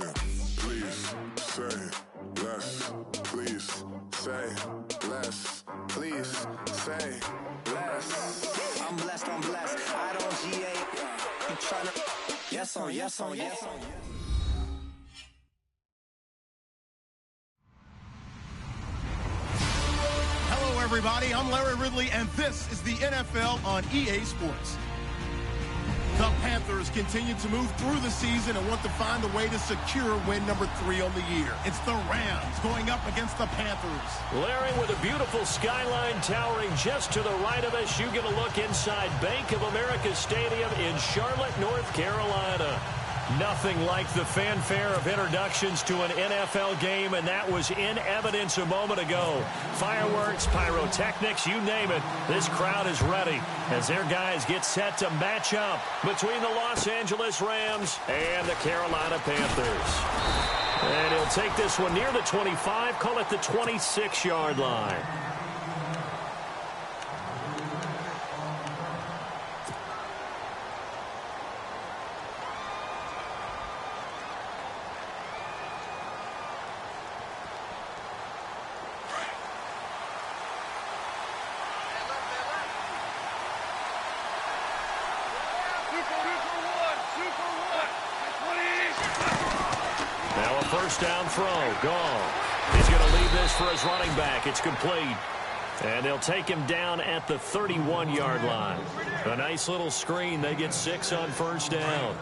Attention, please say less. Please say less. Please say less. I'm blessed, I'm blessed. I don't GA. You tryna. Yes on, yes on, yes on. Hello, everybody. I'm Larry Ridley, and this is the NFL on EA Sports. The Panthers continue to move through the season and want to find a way to secure win number 3 on the year. It's the Rams going up against the Panthers. Larry, with a beautiful skyline towering just to the right of us, you get a look inside Bank of America Stadium in Charlotte, North Carolina. Nothing like the fanfare of introductions to an NFL game, and that was in evidence a moment ago. Fireworks, pyrotechnics, you name it. This crowd is ready as their guys get set to match up between the Los Angeles Rams and the Carolina Panthers. And he'll take this one near the 25, call it the 26-yard line. First down throw, gone. He's going to leave this for his running back. It's complete. And they'll take him down at the 31-yard line. A nice little screen. They get 6 on first down.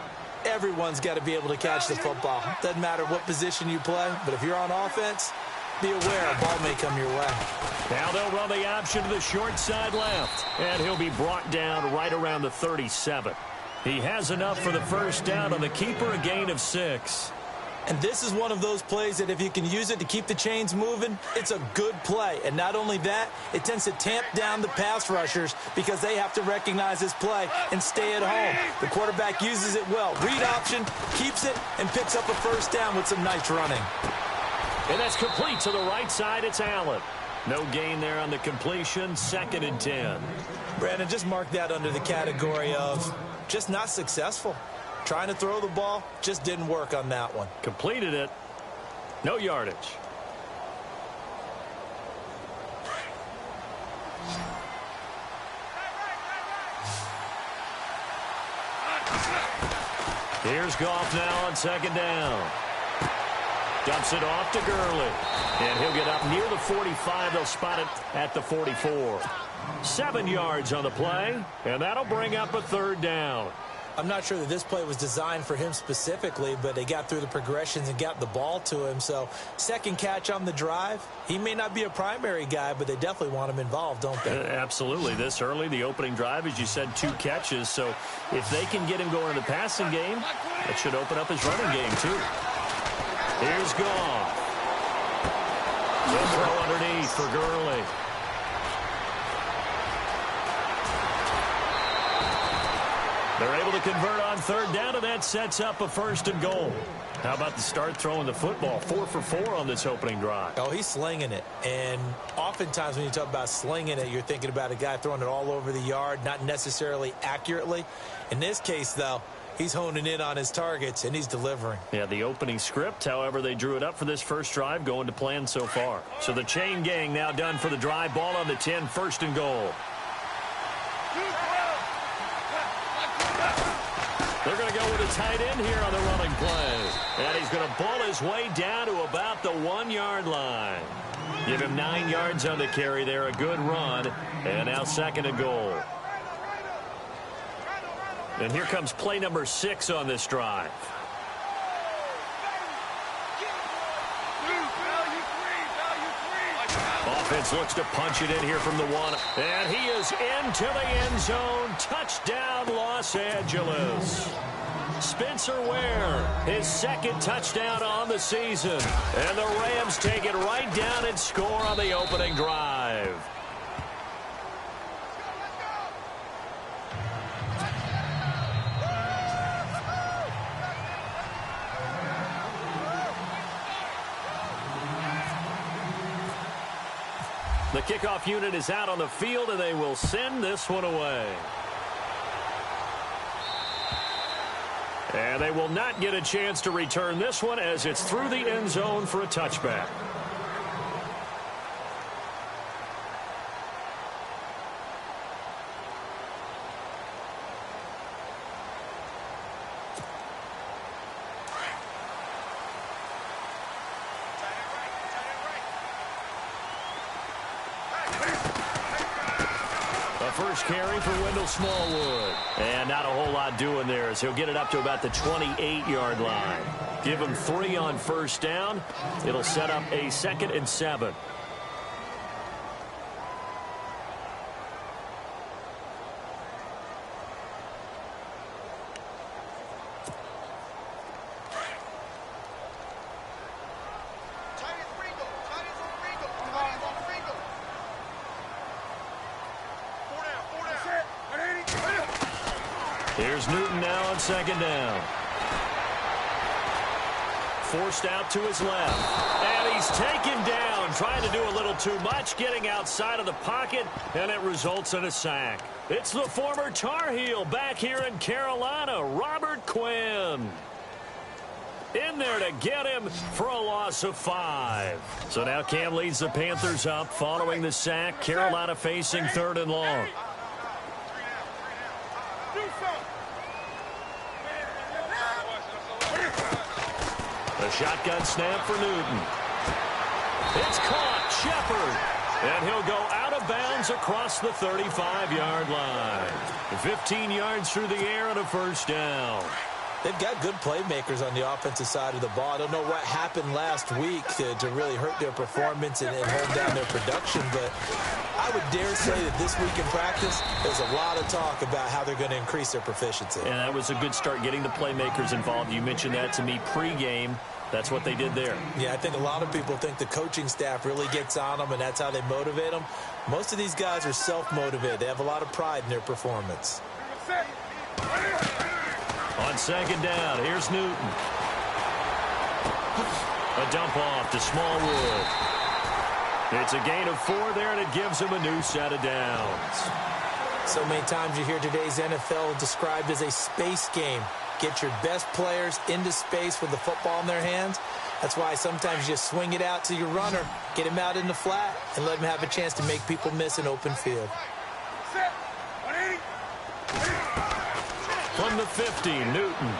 Everyone's got to be able to catch the football. Doesn't matter what position you play, but if you're on offense, be aware a ball may come your way. Now they'll run the option to the short side left. And he'll be brought down right around the 37. He has enough for the first down on the keeper, a gain of 6. And this is one of those plays that if you can use it to keep the chains moving, it's a good play. And not only that, it tends to tamp down the pass rushers because they have to recognize this play and stay at home. The quarterback uses it well. Read option, keeps it, and picks up a first down with some nice running. And that's complete to the right side. It's Allen. No gain there on the completion. 2nd and 10. Brandon, just mark that under the category of just not successful. Trying to throw the ball, just didn't work on that one. Completed it. No yardage. Here's Goff now on 2nd down. Dumps it off to Gurley. And he'll get up near the 45. They'll spot it at the 44. 7 yards on the play, and that'll bring up a 3rd down. I'm not sure that this play was designed for him specifically, but they got through the progressions and got the ball to him. So, second catch on the drive. He may not be a primary guy, but they definitely want him involved, don't they? Absolutely. This early, the opening drive, as you said, 2 catches. So, if they can get him going in the passing game, that should open up his running game, too. Here's Goff. The throw underneath for Gurley. They're able to convert on 3rd down, and that sets up a 1st and goal. How about the start throwing the football? 4 for 4 on this opening drive. Oh, he's slinging it. And oftentimes when you talk about slinging it, you're thinking about a guy throwing it all over the yard, not necessarily accurately. In this case, though, he's honing in on his targets, and he's delivering. Yeah, the opening script, however, they drew it up for this first drive, going to plan so far. So the chain gang now done for the drive. Ball on the 10, 1st and goal. They're going to go with a tight end here on the running play. And he's going to ball his way down to about the 1-yard line. Give him 9 yards on the carry there. A good run. And now 2nd and goal. And here comes play number 6 on this drive. Offense looks to punch it in here from the 1. And he is into the end zone. Touchdown, Los Angeles. Spencer Ware, his 2nd touchdown on the season. And the Rams take it right down and score on the opening drive. The kickoff unit is out on the field, and they will send this one away. And they will not get a chance to return this one as it's through the end zone for a touchback. First carry for Wendell Smallwood. And not a whole lot doing there as he'll get it up to about the 28-yard line. Give him 3 on first down. It'll set up a 2nd and 7. Here's Newton now on 2nd down. Forced out to his left. And he's taken down, trying to do a little too much, getting outside of the pocket, and it results in a sack. It's the former Tar Heel back here in Carolina, Robert Quinn. In there to get him for a loss of 5. So now Cam leads the Panthers up following the sack. Carolina facing 3rd and long. A shotgun snap for Newton. It's caught. Shepard. And he'll go out of bounds across the 35-yard line. 15 yards through the air and a first down. They've got good playmakers on the offensive side of the ball. I don't know what happened last week to really hurt their performance and hold down their production, but I would dare say that this week in practice, there's a lot of talk about how they're going to increase their proficiency. And that was a good start, getting the playmakers involved. You mentioned that to me pregame. That's what they did there. Yeah, I think a lot of people think the coaching staff really gets on them, and that's how they motivate them. Most of these guys are self-motivated. They have a lot of pride in their performance. On 2nd down, here's Newton. A dump off to Smallwood. It's a gain of 4 there, and it gives him a new set of downs. So many times you hear today's NFL described as a space game. Get your best players into space with the football in their hands. That's why sometimes you just swing it out to your runner, get him out in the flat, and let him have a chance to make people miss an open field. From the 50, Newton.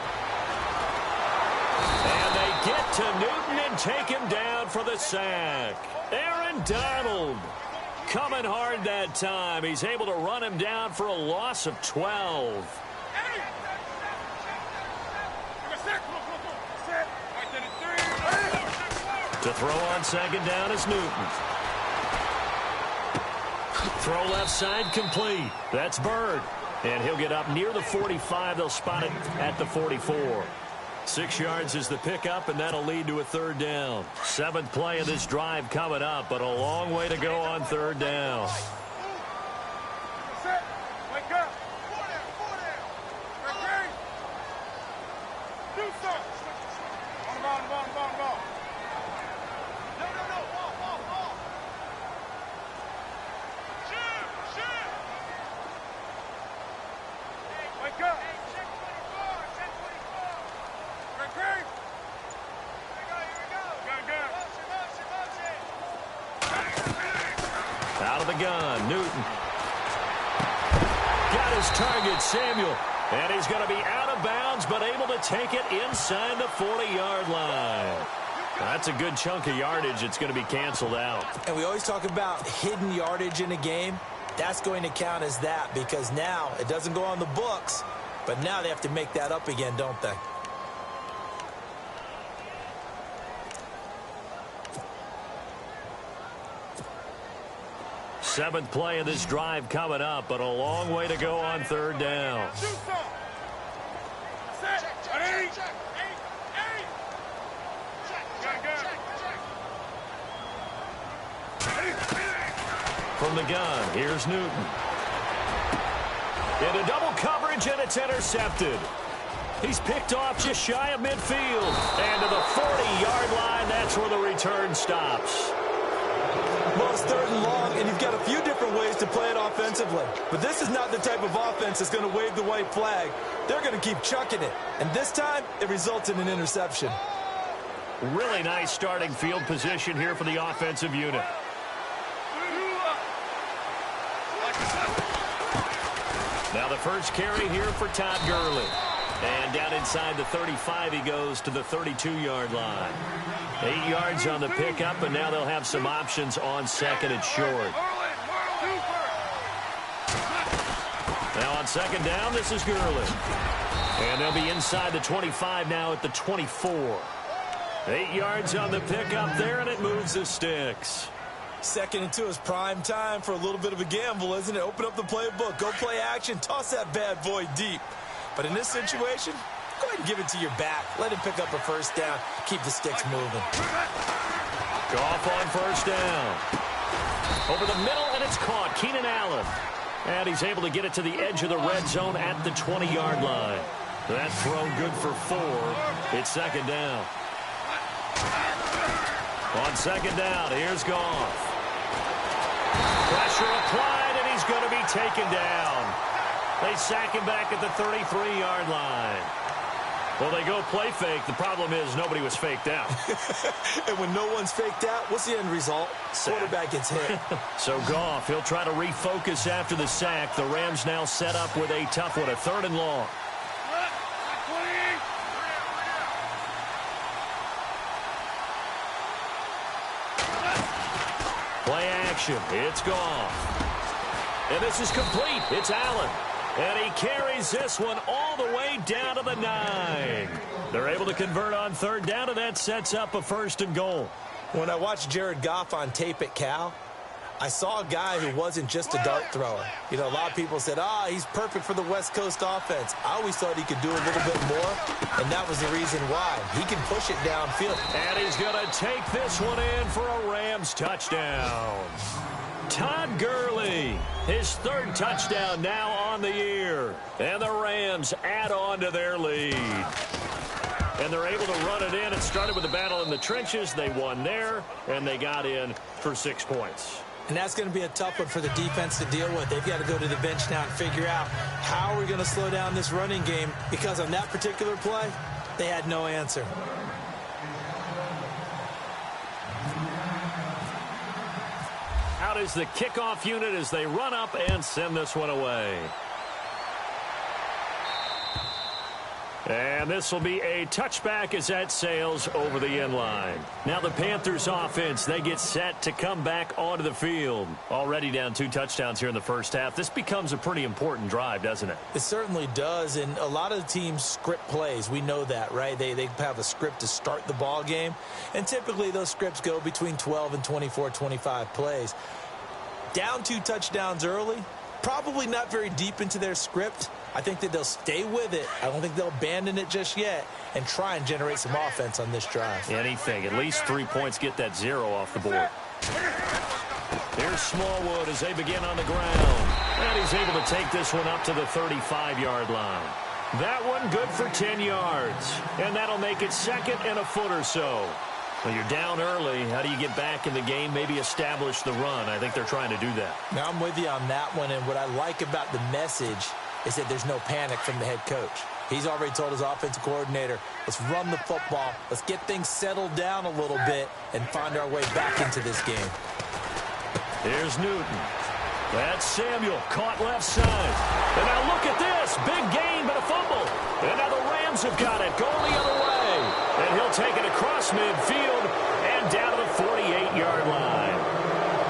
And they get to Newton and take him down for the sack. Aaron Donald coming hard that time. He's able to run him down for a loss of 12. To throw on 2nd down is Newton. Throw left side complete. That's Bird. And he'll get up near the 45. They'll spot it at the 44. 6 yards is the pickup, and that'll lead to a 3rd down. 7th play of this drive coming up, but a long way to go on 3rd down. Out of the gun, Newton. Got his target, Samuel. And he's going to be out of bounds, but able to take it inside the 40-yard line. That's a good chunk of yardage. It's going to be canceled out. And we always talk about hidden yardage in a game. That's going to count as that because now it doesn't go on the books, but now they have to make that up again, don't they? Seventh play of this drive coming up, but a long way to go on 3rd down. From the gun, here's Newton. Into double coverage, and it's intercepted. He's picked off just shy of midfield. And to the 40-yard line, that's where the return stops. Well, it's 3rd and long, and you've got a few different ways to play it offensively. But this is not the type of offense that's going to wave the white flag. They're going to keep chucking it. And this time, it results in an interception. Really nice starting field position here for the offensive unit. Now the first carry here for Todd Gurley. And down inside the 35, he goes to the 32-yard line. 8 yards on the pickup, and now they'll have some options on 2nd and short. Now on 2nd down, this is Gurley. And they'll be inside the 25 now at the 24. 8 yards on the pickup there, and it moves the sticks. 2nd and 2 is prime time for a little bit of a gamble, isn't it? Open up the playbook, go play action, toss that bad boy deep. But in this situation, go ahead and give it to your back. Let him pick up a 1st down. Keep the sticks moving. Goff on 1st down. Over the middle, and it's caught. Keenan Allen. And he's able to get it to the edge of the red zone at the 20-yard line. That throw good for 4. It's 2nd down. On 2nd down, here's Goff. Pressure applied, and he's going to be taken down. They sack him back at the 33-yard line. Well, they go play fake. The problem is nobody was faked out. And when no one's faked out, what's the end result? Quarterback gets hit. So Goff, he'll try to refocus after the sack. The Rams now set up with a tough one, a 3rd and long. Play action. It's Goff. And this is complete. It's Allen. And he carries this one all the way down to the 9. They're able to convert on 3rd down, and that sets up a 1st and goal. When I watched Jared Goff on tape at Cal, I saw a guy who wasn't just a dart thrower. You know, a lot of people said, he's perfect for the West Coast offense. I always thought he could do a little bit more, and that was the reason why. He can push it downfield. And he's going to take this one in for a Rams touchdown. Todd Gurley, his 3rd touchdown now on the year. And the Rams add on to their lead. And they're able to run it in. It started with a battle in the trenches. They won there, and they got in for 6 points. And that's going to be a tough one for the defense to deal with. They've got to go to the bench now and figure out how are we going to slow down this running game, because on that particular play, they had no answer. Out is the kickoff unit as they run up and send this one away. And this will be a touchback as that sails over the end line. Now the Panthers offense, they get set to come back onto the field. Already down 2 touchdowns here in the first half. This becomes a pretty important drive, doesn't it? It certainly does, and a lot of teams script plays. We know that, right? They have a script to start the ball game, and typically those scripts go between 12 and 24, 25 plays. Down 2 touchdowns early, probably not very deep into their script. I think that they'll stay with it. I don't think they'll abandon it just yet and try and generate some offense on this drive. Anything. At least 3 points, get that 0 off the board. Here's Smallwood as they begin on the ground. And he's able to take this one up to the 35-yard line. That one good for 10 yards. And that'll make it 2nd and a foot or so. Well, you're down early. How do you get back in the game, maybe establish the run? I think they're trying to do that. Now, I'm with you on that one, and what I like about the message is that there's no panic from the head coach. He's already told his offensive coordinator, let's run the football, let's get things settled down a little bit and find our way back into this game. Here's Newton. That's Samuel, caught left side. And now look at this, big gain but a fumble. And now the Rams have got it, going the other way. And he'll take it across midfield and down to the 48-yard line.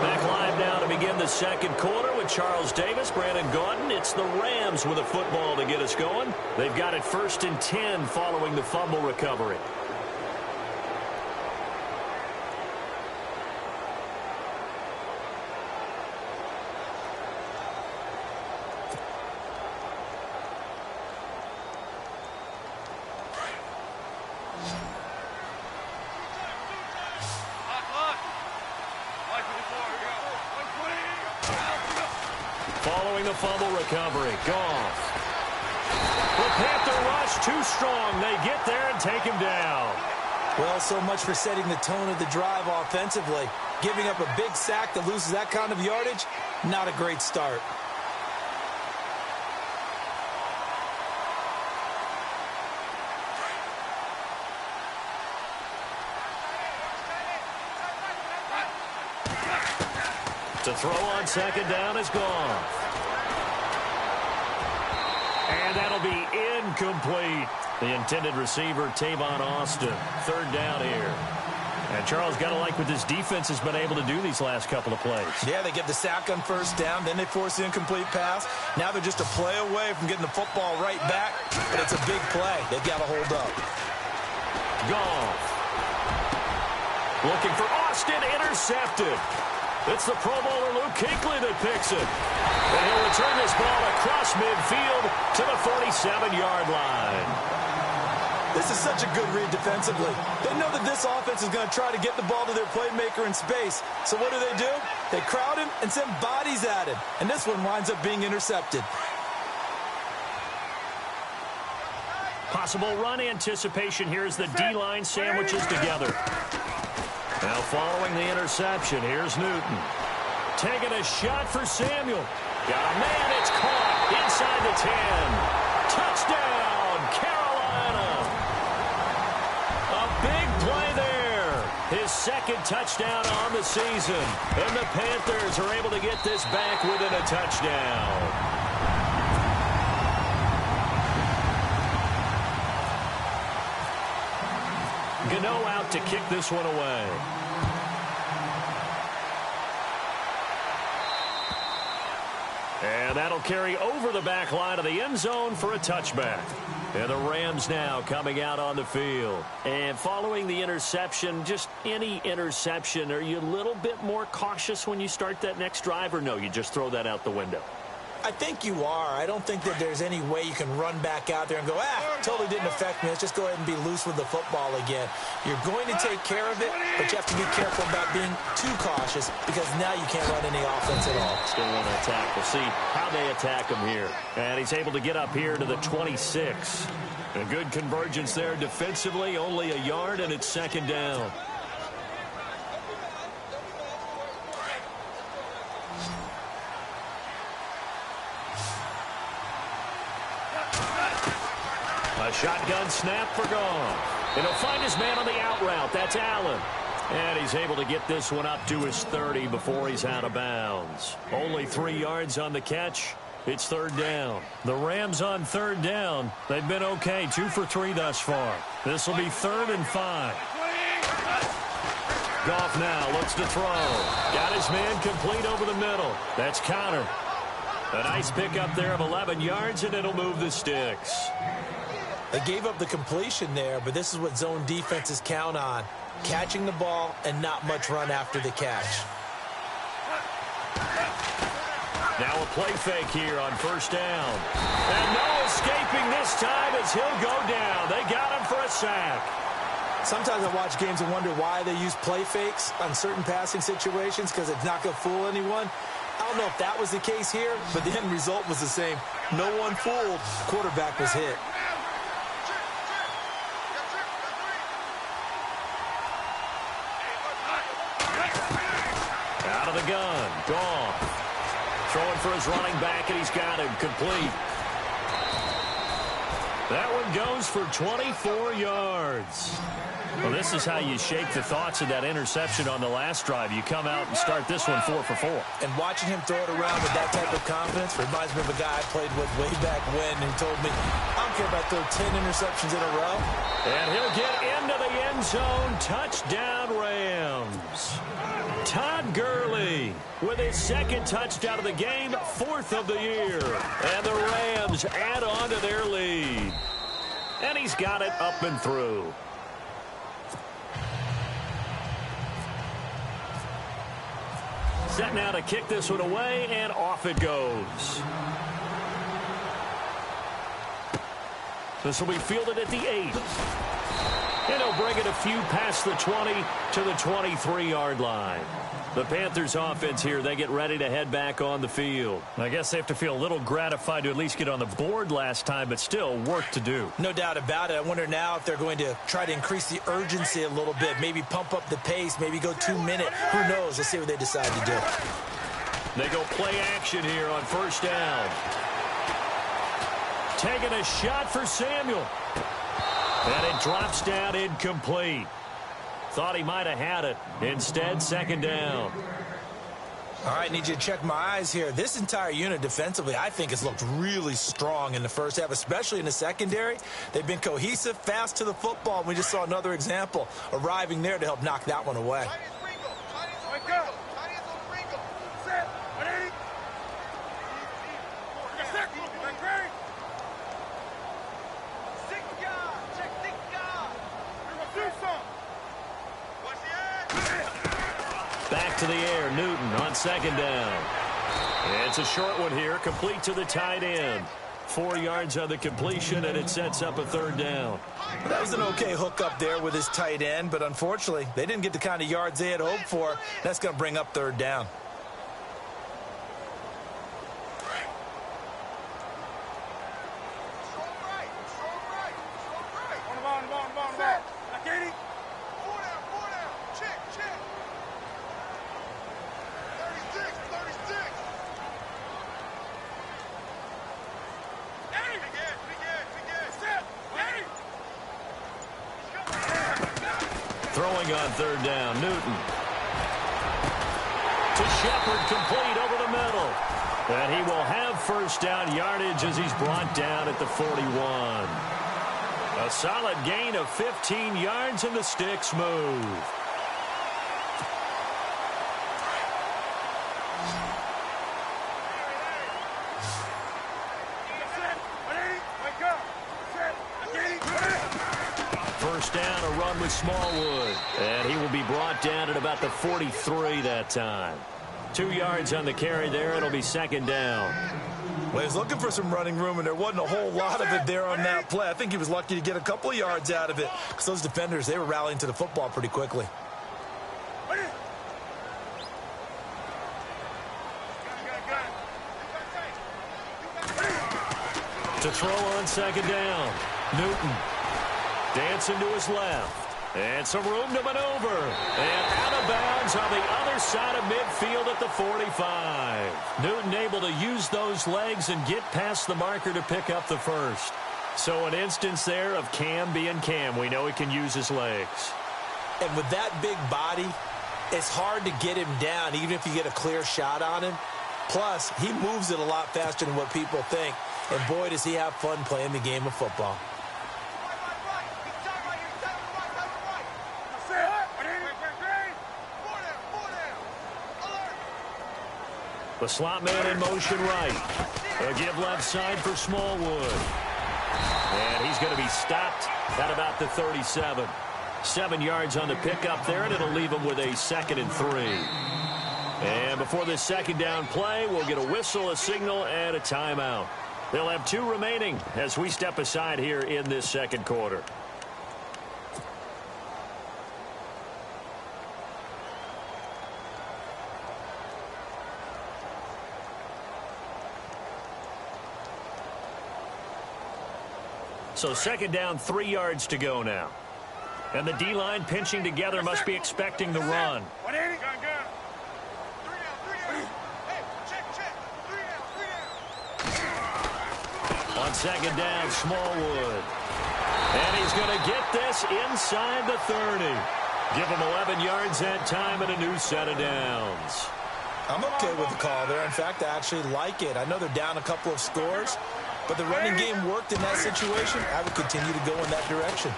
Back live now to begin the 2nd quarter with Charles Davis, Brandon Gaudin. It's the Rams with a football to get us going. They've got it 1st and 10 following the fumble recovery. Following the fumble recovery, Goff. The Panther rush too strong. They get there and take him down. Well, so much for setting the tone of the drive offensively. Giving up a big sack that loses that kind of yardage, not a great start. To throw on second down is gone. And that'll be incomplete. The intended receiver, Tavon Austin. Third down here. And Charles, got to like what this defense has been able to do these last couple of plays. Yeah, they get the sack on first down, then they force the incomplete pass. Now they're just a play away from getting the football right back, but it's a big play. They've got to hold up. Goff. Looking for Austin, intercepted. It's the Pro Bowler Luke Kuechly that picks it. And he'll return this ball across midfield to the 47-yard line. This is such a good read defensively. They know that this offense is going to try to get the ball to their playmaker in space. So what do? They crowd him and send bodies at him. And this one winds up being intercepted. Possible run anticipation here as the D-line sandwiches together. Now following the interception, here's Newton. Taking a shot for Samuel. Got a man, it's caught inside the 10. Touchdown, Carolina. A big play there. His second touchdown on the season. And the Panthers are able to get this back within a touchdown. Gano out to kick this one away. And that'll carry over the back line of the end zone for a touchback. And the Rams now coming out on the field. And following the interception, just any interception, are you a little bit more cautious when you start that next drive, or no, you just throw that out the window? I think you are. I don't think that there's any way you can run back out there and go, totally didn't affect me. Let's just go ahead and be loose with the football again. You're going to take care of it, but you have to be careful about being too cautious because now you can't run any offense at all. Still want to attack. We'll see how they attack him here. And he's able to get up here to the 26. A good convergence there defensively, only a yard, and it's second down. A shotgun snap for Goff. And he'll find his man on the out route. That's Allen. And he's able to get this one up to his 30 before he's out of bounds. Only 3 yards on the catch. It's third down. The Rams on third down. They've been okay. 2 for 3 thus far. This will be 3rd and 5. Goff now looks to throw. Got his man complete over the middle. That's Connor. A nice pickup there of 11 yards, and it'll move the sticks. They gave up the completion there, but this is what zone defenses count on. Catching the ball and not much run after the catch. Now a play fake here on first down. And no escaping this time as he'll go down. They got him for a sack. Sometimes I watch games and wonder why they use play fakes on certain passing situations because it's not going to fool anyone. I don't know if that was the case here, but the end result was the same. No one fooled. Quarterback was hit. Out of the gun. Goff. Throwing for his running back, and he's got him complete. That one goes for 24 yards. Well, this is how you shake the thoughts of that interception on the last drive. You come out and start this one 4 for 4. And watching him throw it around with that type of confidence reminds me of a guy I played with way back when who told me, I don't care if I throw 10 interceptions in a row. And he'll get into the end zone. Touchdown, Rams. Todd Gurley with his second touchdown of the game, 4th of the year. And the Rams add on to their lead. And he's got it up and through. Set now to kick this one away, and off it goes. This will be fielded at the 8. And he'll bring it a few past the 20 to the 23-yard line. The Panthers offense here, they get ready to head back on the field. I guess they have to feel a little gratified to at least get on the board last time, but still work to do. No doubt about it. I wonder now if they're going to try to increase the urgency a little bit, maybe pump up the pace, maybe go 2 minute. Who knows? Let's see what they decide to do. They go play action here on first down. Taking a shot for Samuel. And it drops down incomplete. Thought he might have had it. Instead, second down. All right, need you to check my eyes here. This entire unit defensively, I think, has looked really strong in the first half, especially in the secondary. They've been cohesive, fast to the football. We just saw another example arriving there to help knock that one away. Back to the air, Newton on second down. It's a short one here, complete to the tight end. 4 yards on the completion, and it sets up a third down. That was an okay hook up there with his tight end, but unfortunately, they didn't get the kind of yards they had hoped for. That's going to bring up third down. Throwing on third down, Newton. To Shepard, complete over the middle. And he will have first down yardage as he's brought down at the 41. A solid gain of 15 yards, and the sticks move. First down, a run with Smallwood. And he will be brought down at about the 43 that time. 2 yards on the carry there. It'll be second down. Well, he was looking for some running room, and there wasn't a whole lot of it there on that play. I think he was lucky to get a couple of yards out of it because those defenders, they were rallying to the football pretty quickly. To throw on second down, Newton. Dancing to his left. And some room to maneuver. And out of bounds on the other side of midfield at the 45. Newton able to use those legs and get past the marker to pick up the first. So an instance there of Cam being Cam. We know he can use his legs. And with that big body, it's hard to get him down even if you get a clear shot on him. Plus, he moves it a lot faster than what people think. And boy, does he have fun playing the game of football. The slot man in motion right. A give left side for Smallwood. And he's going to be stopped at about the 37. 7 yards on the pickup there, and it'll leave him with a 2nd and 3. And before this second down play, we'll get a whistle, a signal, and a timeout. They'll have 2 remaining as we step aside here in this second quarter. So second down, 3 yards to go now. And the D-line pinching together must be expecting the run. On second down, Smallwood. And he's going to get this inside the 30. Give him 11 yards that time and a new set of downs. I'm okay with the call there. In fact, I actually like it. I know they're down a couple of scores, but the running game worked in that situation. I would continue to go in that direction.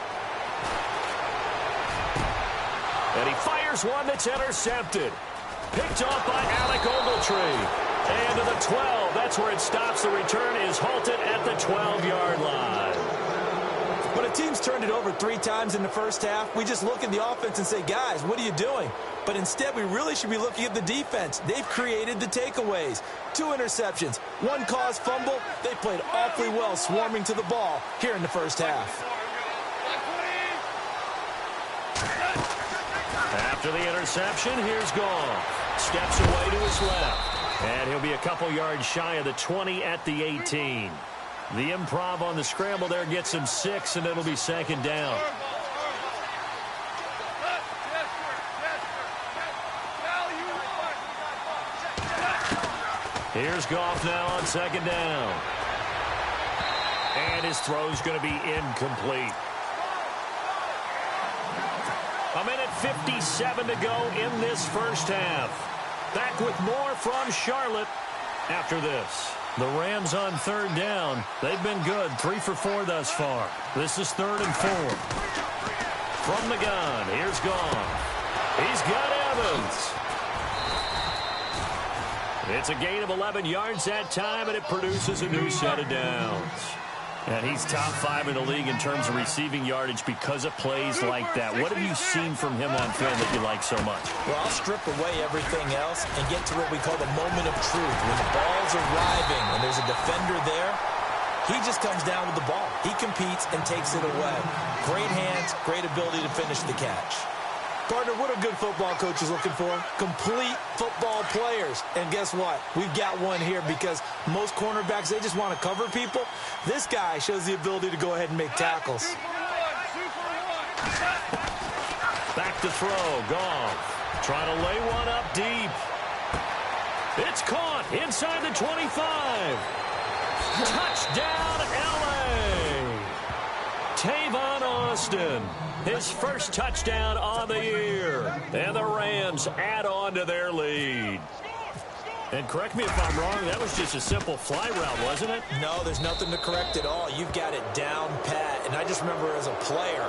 And he fires one that's intercepted. Picked off by Alec Ogletree. And to the 12. That's where it stops. The return is halted at the 12-yard line. But team's turned it over 3 times in the first half. We just look at the offense and say, guys, what are you doing? But instead, we really should be looking at the defense. They've created the takeaways. 2 interceptions, 1 caused fumble. They played awfully well swarming to the ball here in the first half. After the interception, here's Goff. Steps away to his left. And he'll be a couple yards shy of the 20 at the 18. The improv on the scramble there gets him 6, and it'll be second down. Here's Goff now on second down. And his throw's going to be incomplete. A minute 57 to go in this first half. Back with more from Charlotte after this. The Rams on third down. They've been good, 3 for 4 thus far. This is 3rd and 4. From the gun, here's Goff. He's got Evans. It's a gain of 11 yards that time, and it produces a new set of downs. And he's top 5 in the league in terms of receiving yardage because of plays like that. What have you seen from him on film that you like so much? Well, I'll strip away everything else and get to what we call the moment of truth. When the ball's arriving and there's a defender there, he just comes down with the ball. He competes and takes it away. Great hands, great ability to finish the catch. Partner, what are good football coaches looking for? Complete football players. And guess what? We've got one here because most cornerbacks, they just want to cover people. This guy shows the ability to go ahead and make tackles. Back to throw. Goff trying to lay one up deep. It's caught inside the 25. Touchdown, L.A. Tavon Austin. His first touchdown on the year. And the Rams add on to their lead. And correct me if I'm wrong, that was just a simple fly route, wasn't it? No, there's nothing to correct at all. You've got it down pat. And I just remember as a player,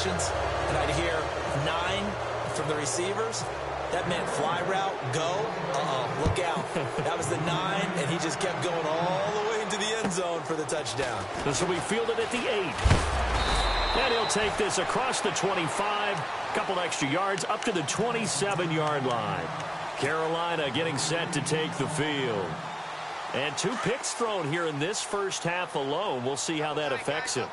and I'd hear 9 from the receivers. That meant fly route, go. Look out. That was the 9, and he just kept going all the way into the end zone for the touchdown. So we fielded at the 8. And he'll take this across the 25, couple extra yards, up to the 27-yard line. Carolina getting set to take the field. And 2 picks thrown here in this first half alone. We'll see how that affects him.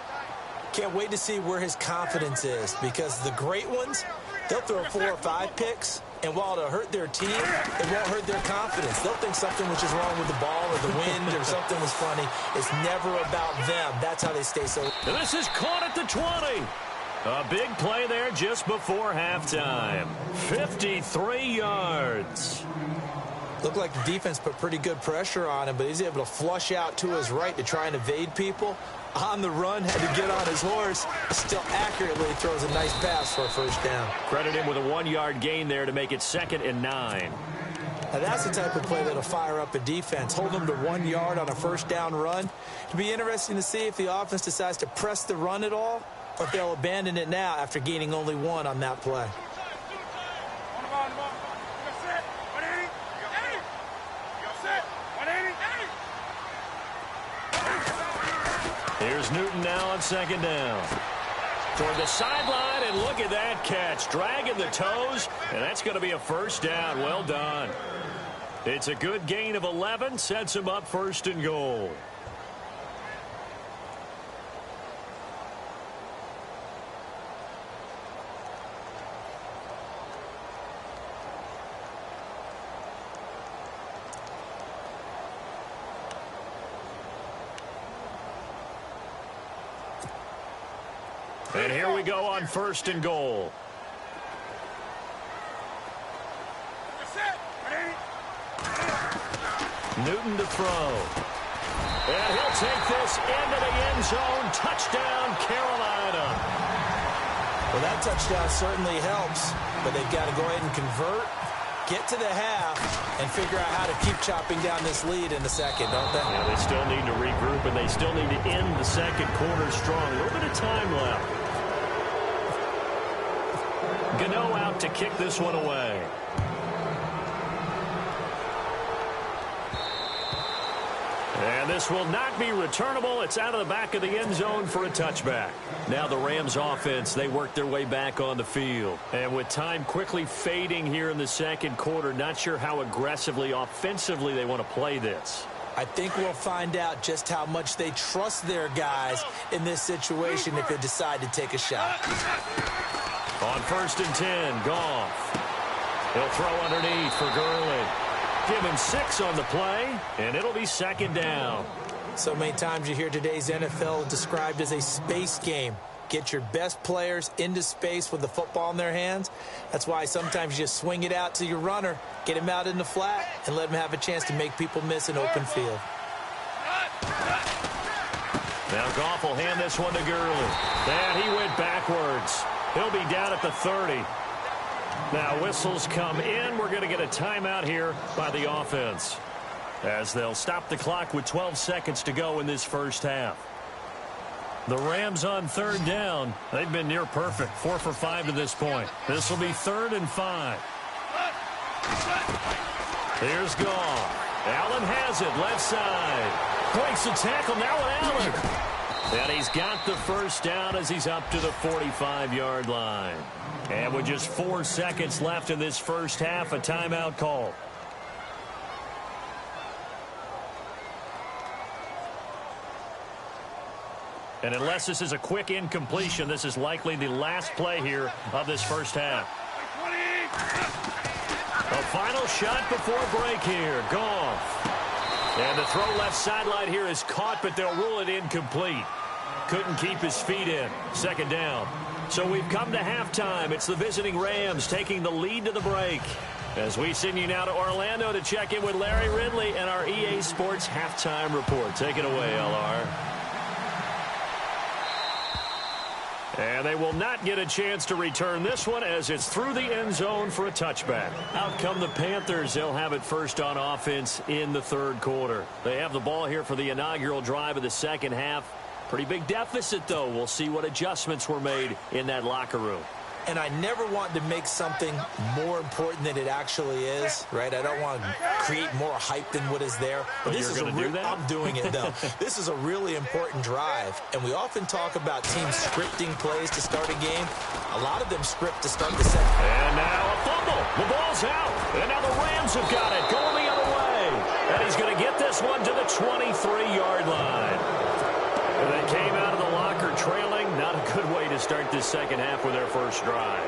Can't wait to see where his confidence is, because the great ones, they'll throw 4 or 5 picks, and while it'll hurt their team, it won't hurt their confidence. They'll think something which is wrong with the ball or the wind or something was funny. It's never about them. That's how they stay so. And this is caught at the 20. A big play there just before halftime. 53 yards. Looked like the defense put pretty good pressure on him, but he's able to flush out to his right to try and evade people. On the run, had to get on his horse. Still accurately throws a nice pass for a first down. Credit him with a 1-yard gain there to make it 2nd and 9. Now that's the type of play that'll fire up a defense. Hold them to 1 yard on a first down run. It'll be interesting to see if the offense decides to press the run at all, or if they'll abandon it now after gaining only 1 on that play. Here's Newton now on second down. Toward the sideline, and look at that catch. Dragging the toes, and that's going to be a first down. Well done. It's a good gain of 11. Sets him up 1st and goal. And here we go on 1st and goal. Newton to throw. And he'll take this into the end zone. Touchdown, Carolina. Well, that touchdown certainly helps, but they've got to go ahead and convert, get to the half, and figure out how to keep chopping down this lead in the second, don't they? Yeah, they still need to regroup, and they still need to end the second quarter strong. A little bit of time left. Gano out to kick this one away. And this will not be returnable. It's out of the back of the end zone for a touchback. Now the Rams offense, they work their way back on the field. And with time quickly fading here in the second quarter, not sure how aggressively, offensively they want to play this. I think we'll find out just how much they trust their guys in this situation if they decide to take a shot. On 1st and 10, Goff. He'll throw underneath for Gurley. Give him 6 on the play, and it'll be 2nd down. So many times you hear today's NFL described as a space game. Get your best players into space with the football in their hands. That's why sometimes you just swing it out to your runner, get him out in the flat, and let him have a chance to make people miss an open field. Now Goff will hand this one to Gurley. And he went backwards. He'll be down at the 30. Now whistles come in. We're going to get a timeout here by the offense, as they'll stop the clock with 12 seconds to go in this first half. The Rams on 3rd down. They've been near perfect. 4 for 5 to this point. This will be 3rd and 5. Here's Goff. Allen has it, left side. Breaks the tackle now with Allen. And he's got the first down as he's up to the 45-yard line. And with just 4 seconds left in this first half, a timeout call. And unless this is a quick incompletion, this is likely the last play here of this first half. A final shot before break here. Goff. And the throw left sideline here is caught, but they'll rule it incomplete. Couldn't keep his feet in. 2nd down. So we've come to halftime. It's the visiting Rams taking the lead to the break. As we send you now to Orlando to check in with Larry Ridley and our EA Sports halftime report. Take it away, LR. And they will not get a chance to return this one as it's through the end zone for a touchback. Out come the Panthers. They'll have it first on offense in the 3rd quarter. They have the ball here for the inaugural drive of the second half. Pretty big deficit, though. We'll see what adjustments were made in that locker room. And I never want to make something more important than it actually is, right? I don't want to create more hype than what is there. But this is going to do that? I'm doing it, though. This is a really important drive. And we often talk about teams scripting plays to start a game. A lot of them script to start the second. And now a fumble. The ball's out. And now the Rams have got it. Going the other way. And he's going to get this one to the 23-yard line. And they came out of the locker trailing. Not a good way to start this second half with their first drive.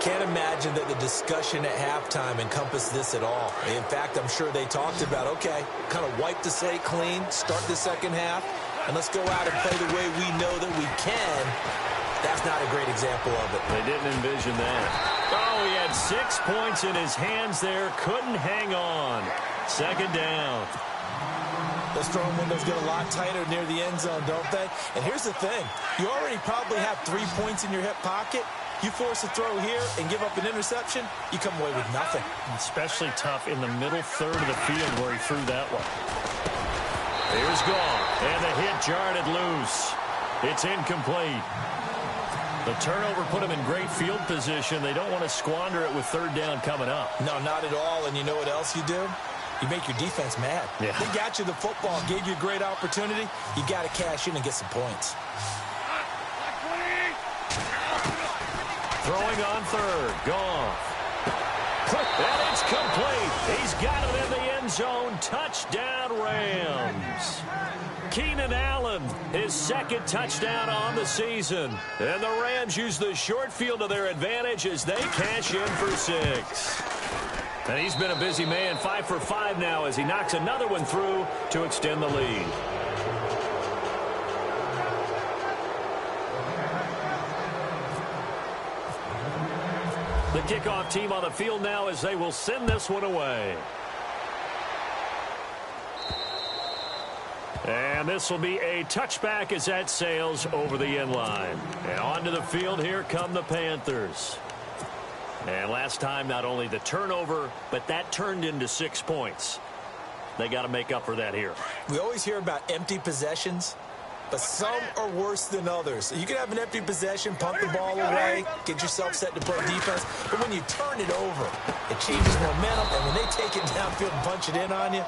Can't imagine that the discussion at halftime encompassed this at all. In fact, I'm sure they talked about, okay, kind of wipe the slate clean, start the second half, and let's go out and play the way we know that we can. That's not a great example of it. They didn't envision that. Oh, he had 6 points in his hands there. Couldn't hang on. 2nd down. Those throwing windows get a lot tighter near the end zone, don't they? And here's the thing. You already probably have 3 points in your hip pocket. You force a throw here and give up an interception, you come away with nothing. Especially tough in the middle third of the field where he threw that one. Here's Goff. And the hit jarred it loose. It's incomplete. The turnover put him in great field position. They don't want to squander it with 3rd down coming up. No, not at all. And you know what else you do? You make your defense mad. Yeah. They got you the football, gave you a great opportunity. You got to cash in and get some points. Throwing on 3rd. Goff. And it's complete. He's got it in the end zone. Touchdown, Rams. Keenan Allen, his 2nd touchdown on the season. And the Rams use the short field to their advantage as they cash in for 6. And he's been a busy man. 5 for 5 now as he knocks another one through to extend the lead. The kickoff team on the field now as they will send this one away. And this will be a touchback as that sails over the end line. And onto the field, here come the Panthers. And last time, not only the turnover, but that turned into 6 points. They got to make up for that here. We always hear about empty possessions, but some are worse than others. You can have an empty possession, pump the ball away, get yourself set to play defense, but when you turn it over, it changes momentum, and when they take it downfield and punch it in on you,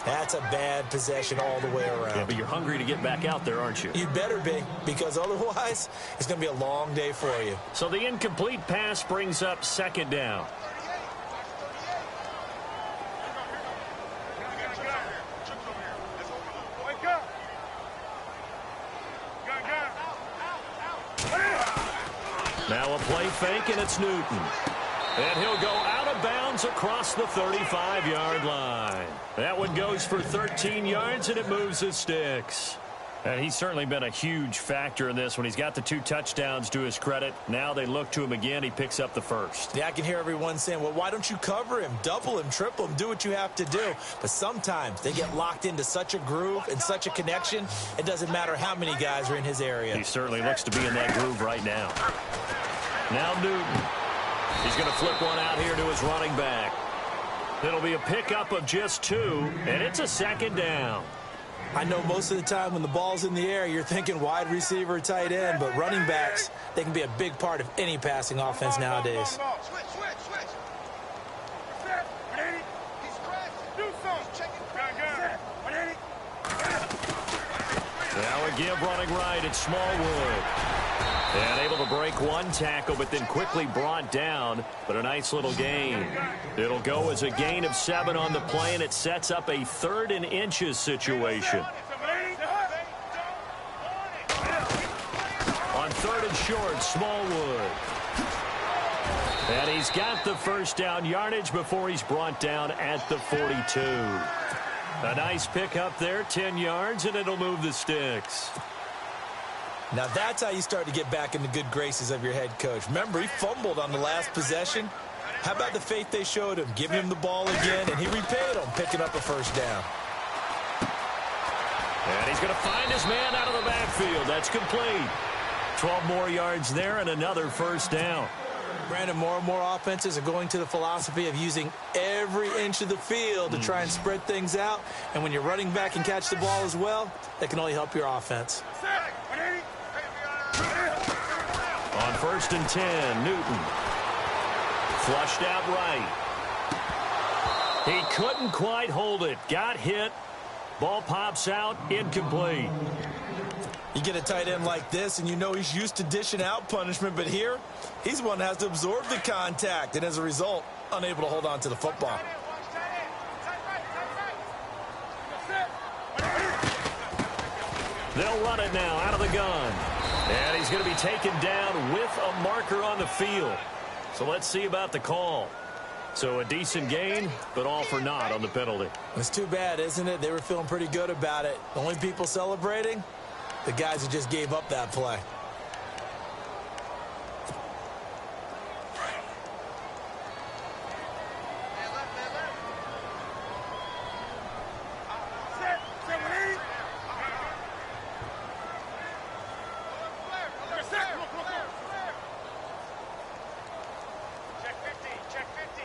That's a bad possession all the way around. Yeah, but you're hungry to get back out there, aren't you? You better be, because otherwise it's going to be a long day for you. So the incomplete pass brings up second down. Now a play fake, and it's Newton. And he'll go out of bounds across the 35-yard line. That one goes for 13 yards, and it moves the sticks. And he's certainly been a huge factor in this when he's got the 2 touchdowns to his credit. Now they look to him again. He picks up the first. Yeah, I can hear everyone saying, well, why don't you cover him, double him, triple him, do what you have to do. But sometimes they get locked into such a groove and such a connection, it doesn't matter how many guys are in his area. He certainly looks to be in that groove right now. Now Newton. He's going to flip one out here to his running back. It'll be a pickup of just 2, and it's a second down. I know most of the time when the ball's in the air, you're thinking wide receiver, tight end, but running backs, they can be a big part of any passing offense nowadays. Now a give running right at Smallwood. And able to break one tackle, but then quickly brought down. But a nice little gain. It'll go as a gain of 7 on the play, and it sets up a 3rd and inches situation. On 3rd and short, Smallwood. And he's got the first down yardage before he's brought down at the 42. A nice pickup there, 10 yards, and it'll move the sticks. Now that's how you start to get back in the good graces of your head coach. Remember, he fumbled on the last possession. How about the faith they showed him, giving him the ball again, and he repaid them, picking up a first down. And he's going to find his man out of the backfield. That's complete. 12 more yards there and another first down. Brandon, more and more offenses are going to the philosophy of using every inch of the field to try and spread things out. And when you're running back and catch the ball as well, that can only help your offense. On 1st and 10, Newton. Flushed out right. He couldn't quite hold it. Got hit. Ball pops out. Incomplete. You get a tight end like this, and you know he's used to dishing out punishment, but here, he's one that has to absorb the contact, and as a result, unable to hold on to the football. They'll run it now out of the gun. And he's going to be taken down with a marker on the field. So let's see about the call. So a decent gain, but all for naught on the penalty. It's too bad, isn't it? They were feeling pretty good about it. The only people celebrating, the guys who just gave up that play.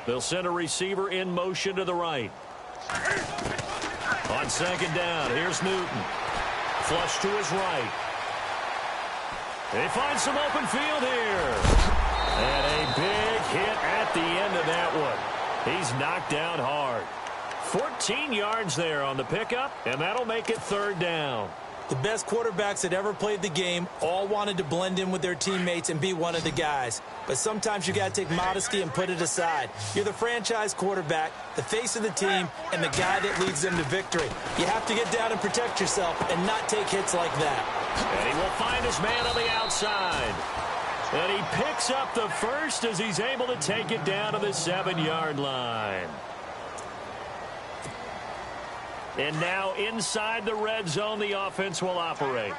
They'll send a receiver in motion to the right. On 2nd down, here's Newton. Flush to his right. They find some open field here. And a big hit at the end of that one. He's knocked down hard. 14 yards there on the pickup, and that'll make it 3rd down. The best quarterbacks that ever played the game all wanted to blend in with their teammates and be one of the guys. But sometimes you got to take modesty and put it aside. You're the franchise quarterback, the face of the team, and the guy that leads them to victory. You have to get down and protect yourself and not take hits like that. And he will find his man on the outside. And he picks up the first as he's able to take it down to the 7-yard line. And now inside the red zone, the offense will operate.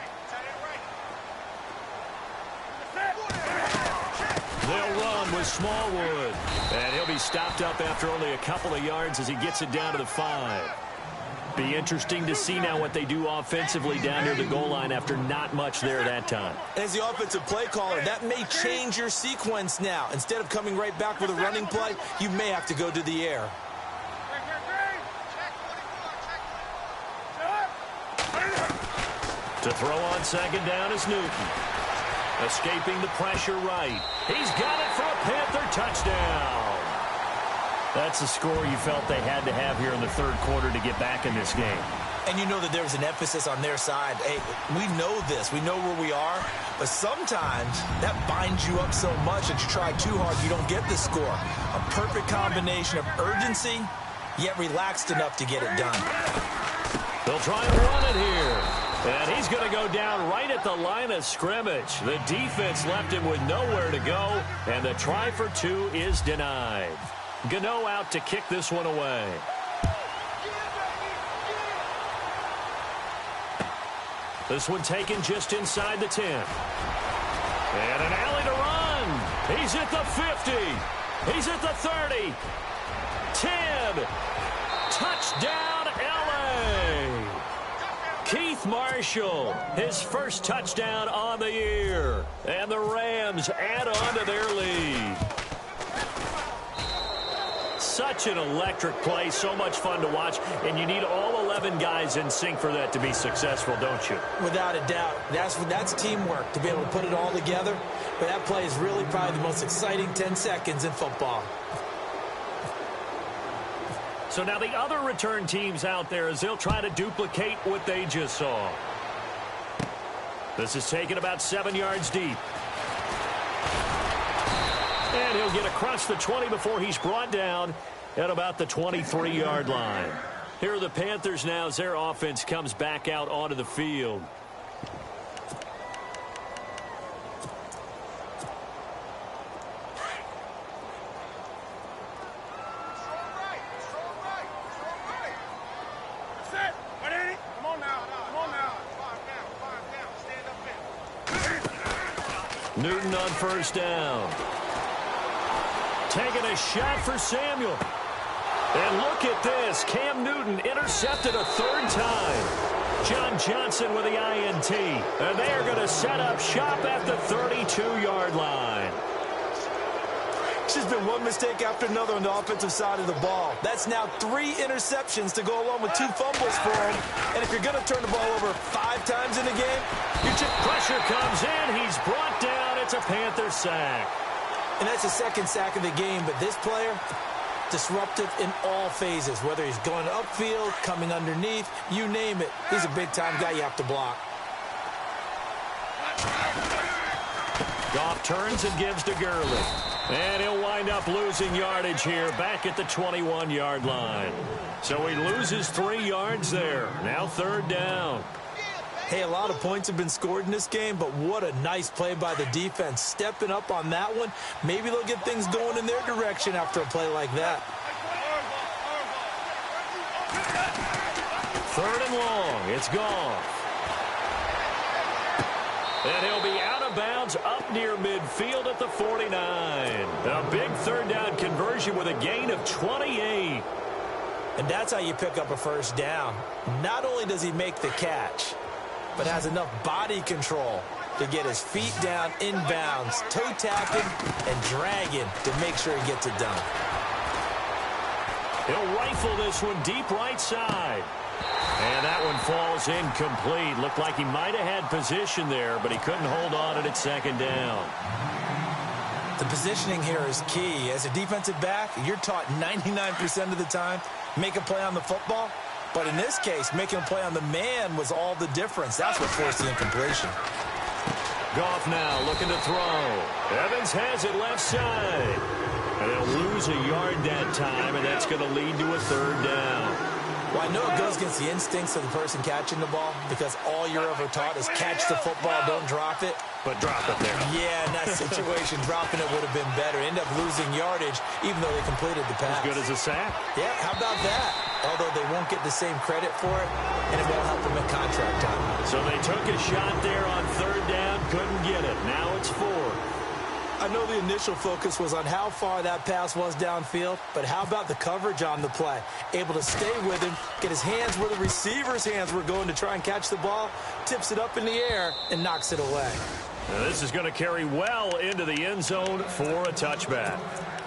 They'll run with Smallwood. And he'll be stopped up after only a couple of yards as he gets it down to the 5. Be interesting to see now what they do offensively down near the goal line after not much there that time. As the offensive play caller, that may change your sequence now. Instead of coming right back with a running play, you may have to go to the air. To throw on 2nd down is Newton. Escaping the pressure right. He's got it for a Panther touchdown. That's the score you felt they had to have here in the third quarter to get back in this game. And you know that there was an emphasis on their side. Hey, we know this. We know where we are. But sometimes that binds you up so much that you try too hard, you don't get the score. A perfect combination of urgency, yet relaxed enough to get it done. They'll try and run it here. And he's going to go down right at the line of scrimmage. The defense left him with nowhere to go, and the try for two is denied. Gano out to kick this one away. This one taken just inside the 10. And an alley to run. He's at the 50. He's at the 30. 10. Touchdown, L.A. Keith Marshall, his first touchdown on the year. And the Rams add on to their lead. Such an electric play, so much fun to watch, and you need all 11 guys in sync for that to be successful, don't you? Without a doubt. That's teamwork, to be able to put it all together. But that play is really probably the most exciting 10 seconds in football. So now the other return teams out there as they'll try to duplicate what they just saw. This is taken about 7 yards deep. And he'll get across the 20 before he's brought down at about the 23-yard line. Here are the Panthers now as their offense comes back out onto the field. Newton on first down. Taking a shot for Samuel. And look at this. Cam Newton intercepted a third time. John Johnson with the INT. And they are going to set up shop at the 32-yard line. It's just been one mistake after another on the offensive side of the ball. That's now 3 interceptions to go along with 2 fumbles for him. And if you're going to turn the ball over 5 times in a game, pressure comes in. He's brought down. It's a Panther sack. And that's the second sack of the game, but this player, disruptive in all phases, whether he's going upfield, coming underneath, you name it. He's a big-time guy you have to block. Goff turns and gives to Gurley. And he'll wind up losing yardage here back at the 21-yard line. So he loses 3 yards there. Now third down. Hey, a lot of points have been scored in this game, but what a nice play by the defense. Stepping up on that one. Maybe they'll get things going in their direction after a play like that. Third and long. It's Goff. And he'll be out of bounds up near midfield at the 49. A big third down conversion with a gain of 28. And that's how you pick up a first down. Not only does he make the catch, but has enough body control to get his feet down inbounds, toe tapping and dragging to make sure he gets it done. He'll rifle this one deep right side. And that one falls incomplete. Looked like he might have had position there, but he couldn't hold on at second down. The positioning here is key. As a defensive back, you're taught 99% of the time, make a play on the football. But in this case, making a play on the man was all the difference. That's what forced the incompletion. Goff now looking to throw. Evans has it left side. And they'll lose a yard that time, and that's going to lead to a third down. Well, I know it goes against the instincts of the person catching the ball because all you're ever taught is catch the football, don't drop it. But drop it there. Yeah, in that situation, dropping it would have been better. End up losing yardage, even though they completed the pass. As good as a sack. Yeah, how about that? Although they won't get the same credit for it, and it won't help them in contract time. So they took a shot there on third down, couldn't get it. Now it's fourth. I know the initial focus was on how far that pass was downfield, but how about the coverage on the play? Able to stay with him, get his hands where the receiver's hands were going to try and catch the ball, tips it up in the air, and knocks it away. Now this is going to carry well into the end zone for a touchback.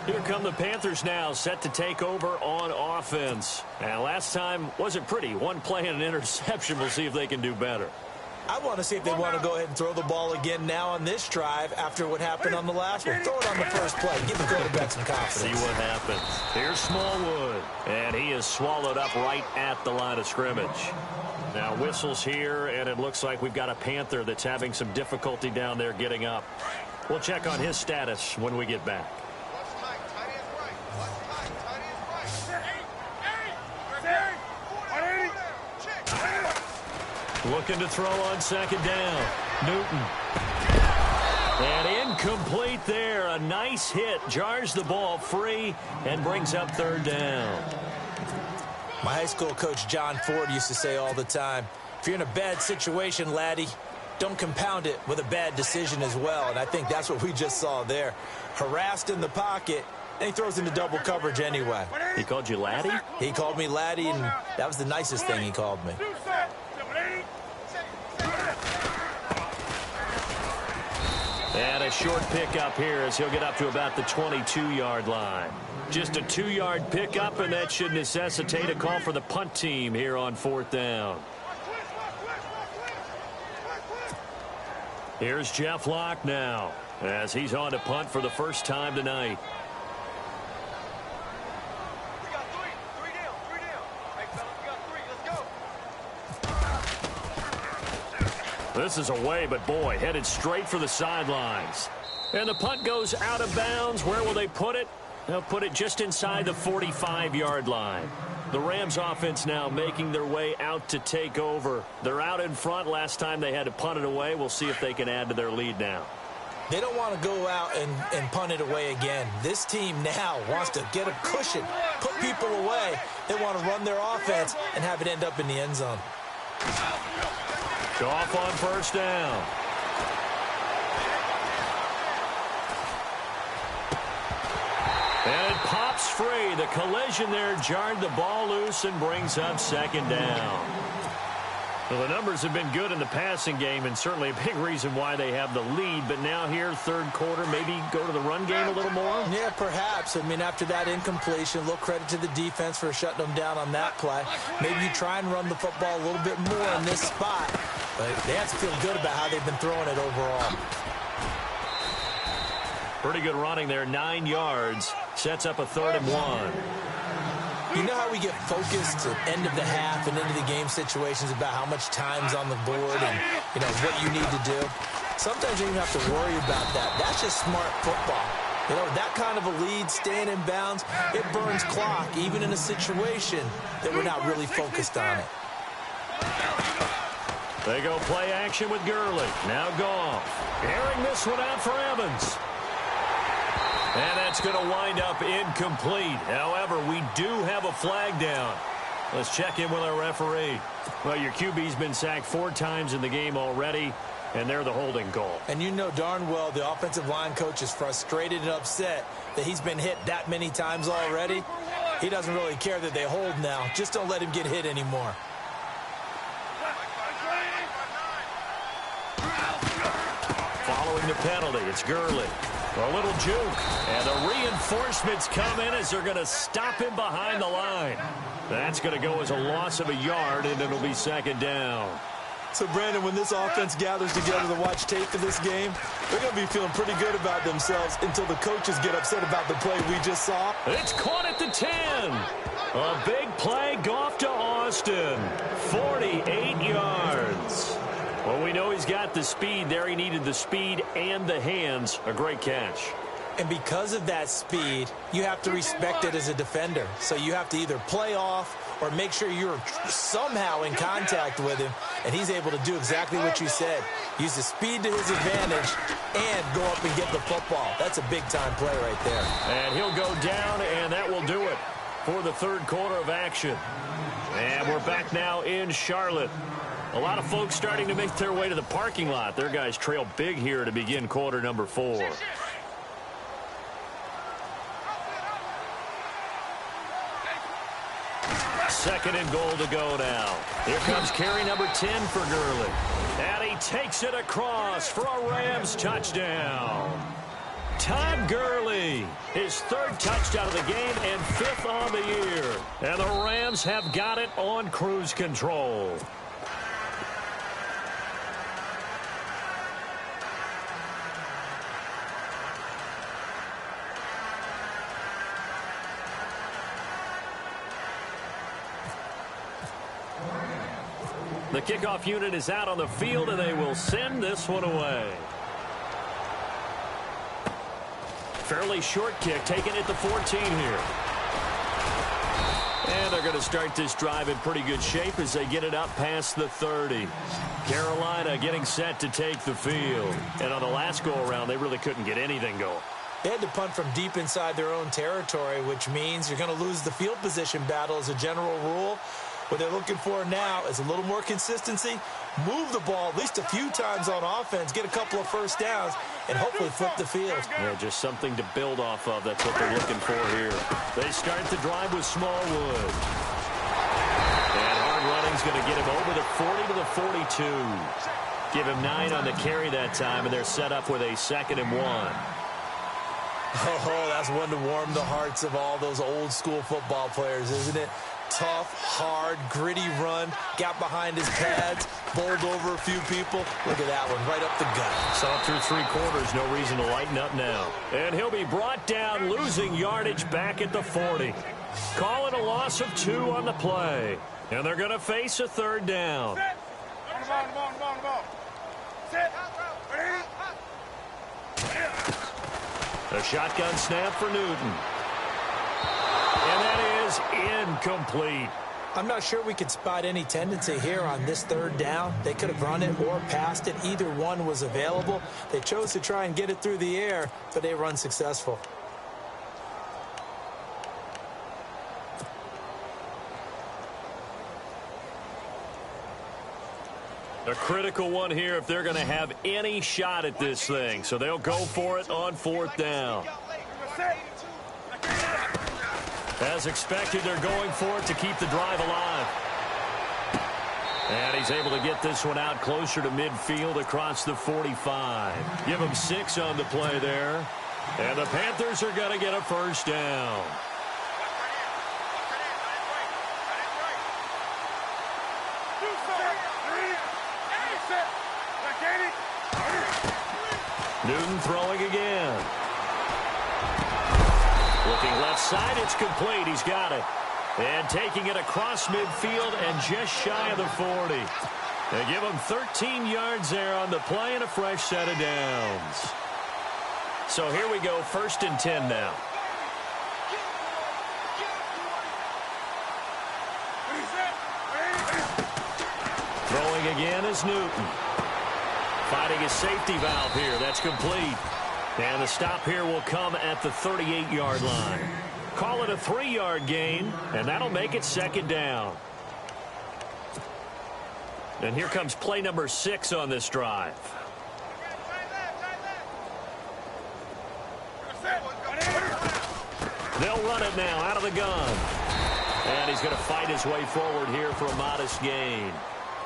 Here come the Panthers now, set to take over on offense. And last time wasn't pretty. One play and an interception. We'll see if they can do better. I want to see if they want to go ahead and throw the ball again now on this drive after what happened on the last one. Throw it on the first play. Give the quarterback some confidence. See what happens. Here's Smallwood, and he is swallowed up right at the line of scrimmage. Now whistles here, and it looks like we've got a Panther that's having some difficulty down there getting up. We'll check on his status when we get back. Looking to throw on second down. Newton. And incomplete there. A nice hit. Jars the ball free and brings up third down. My high school coach, John Ford, used to say all the time, if you're in a bad situation, laddie, don't compound it with a bad decision as well. And I think that's what we just saw there. Harassed in the pocket, and he throws into double coverage anyway. He called you laddie? He called me laddie, and that was the nicest thing he called me. And a short pickup here as he'll get up to about the 22-yard line. Just a 2-yard pickup, and that should necessitate a call for the punt team here on fourth down. Here's Jeff Locke now as he's on to punt for the first time tonight. This is away, but boy, headed straight for the sidelines. And the punt goes out of bounds. Where will they put it? They'll put it just inside the 45-yard line. The Rams offense now making their way out to take over. They're out in front. Last time they had to punt it away. We'll see if they can add to their lead now. They don't want to go out and punt it away again. This team now wants to get a cushion, put people away. They want to run their offense and have it end up in the end zone. Off on first down. And it pops free. The collision there jarred the ball loose and brings up second down. Well, the numbers have been good in the passing game, and certainly a big reason why they have the lead. But now here, third quarter, maybe go to the run game a little more? Yeah, perhaps. I mean, after that incompletion, a little credit to the defense for shutting them down on that play. Maybe you try and run the football a little bit more in this spot. But they have to feel good about how they've been throwing it overall. Pretty good running there, 9 yards. Sets up a 3rd and 1. You know how we get focused at end of the half and into the game situations about how much time's on the board and, you know, what you need to do? Sometimes you don't even have to worry about that. That's just smart football. You know, that kind of a lead, staying in bounds, it burns clock, even in a situation that we're not really focused on it. They go play action with Gurley. Now Goff. Airing this one out for Evans. And that's going to wind up incomplete. However, we do have a flag down. Let's check in with our referee. Well, your QB's been sacked 4 times in the game already, and they're the holding call. And you know darn well the offensive line coach is frustrated and upset that he's been hit that many times already. He doesn't really care that they hold now. Just don't let him get hit anymore. Following the penalty, it's Gurley. A little juke, and the reinforcements come in as they're going to stop him behind the line. That's going to go as a loss of a yard, and it'll be second down. So, Brandon, when this offense gathers together to watch tape for this game, they're going to be feeling pretty good about themselves until the coaches get upset about the play we just saw. It's caught at the 10. A big play, Goff to Austin. 48 yards. Well, we know he's got the speed there. He needed the speed and the hands. A great catch. And because of that speed, you have to respect it as a defender. So you have to either play off or make sure you're somehow in contact with him, and he's able to do exactly what you said. Use the speed to his advantage and go up and get the football. That's a big-time play right there. And he'll go down, and that will do it for the third quarter of action. And we're back now in Charlotte. A lot of folks starting to make their way to the parking lot. Their guys trail big here to begin quarter number 4. Second and goal to go now. Here comes carry number 10 for Gurley. And he takes it across for a Rams touchdown. Todd Gurley, his 3rd touchdown of the game and 5th on the year. And the Rams have got it on cruise control. The kickoff unit is out on the field, and they will send this one away. Fairly short kick, taken at the 14 here. And they're going to start this drive in pretty good shape as they get it up past the 30. Carolina getting set to take the field. And on the last go-around, they really couldn't get anything going. They had to punt from deep inside their own territory, which means you're going to lose the field position battle as a general rule. What they're looking for now is a little more consistency, move the ball at least a few times on offense, get a couple of first downs, and hopefully flip the field. Yeah, just something to build off of. That's what they're looking for here. They start the drive with Smallwood. And hard running's going to get him over the 40 to the 42. Give him 9 on the carry that time, and they're set up with a 2nd and 1. Oh, that's one to warm the hearts of all those old school football players, isn't it? Tough, hard, gritty run, got behind his pads, bowled over a few people. Look at that one, right up the gut. Saw through 3 quarters, no reason to lighten up now. And he'll be brought down, losing yardage back at the 40. Call it a loss of 2 on the play. And they're going to face a 3rd down. A shotgun snap for Newton. And that is incomplete. I'm not sure we could spot any tendency here on this 3rd down. They could have run it or passed it. Either one was available. They chose to try and get it through the air, but they were unsuccessful. A critical one here if they're going to have any shot at this thing. So they'll go for it on 4th down. As expected, they're going for it to keep the drive alive. And he's able to get this one out closer to midfield across the 45. Give him 6 on the play there. And the Panthers are going to get a 1st down. Newton throwing again. Looking left side, it's complete. He's got it. And taking it across midfield and just shy of the 40. They give him 13 yards there on the play and a fresh set of downs. So here we go, 1st and 10 now. Throwing again is Newton. Fighting his safety valve here. That's complete. And the stop here will come at the 38-yard line. Call it a 3-yard gain, and that'll make it 2nd down. And here comes play number 6 on this drive. They'll run it now out of the gun. And he's going to fight his way forward here for a modest gain.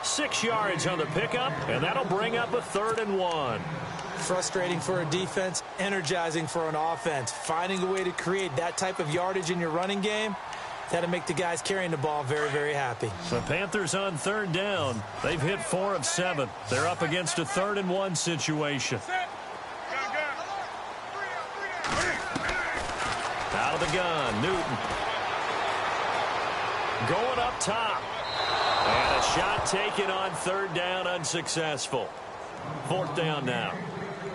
6 yards on the pickup, and that'll bring up a 3rd and 1. Frustrating for a defense, energizing for an offense. Finding a way to create that type of yardage in your running game, that'll make the guys carrying the ball very, very happy. The Panthers on 3rd down. They've hit 4 of 7. They're up against a 3rd and 1 situation. Out of the gun, Newton. Going up top. And a shot taken on 3rd down, unsuccessful. 4th down now.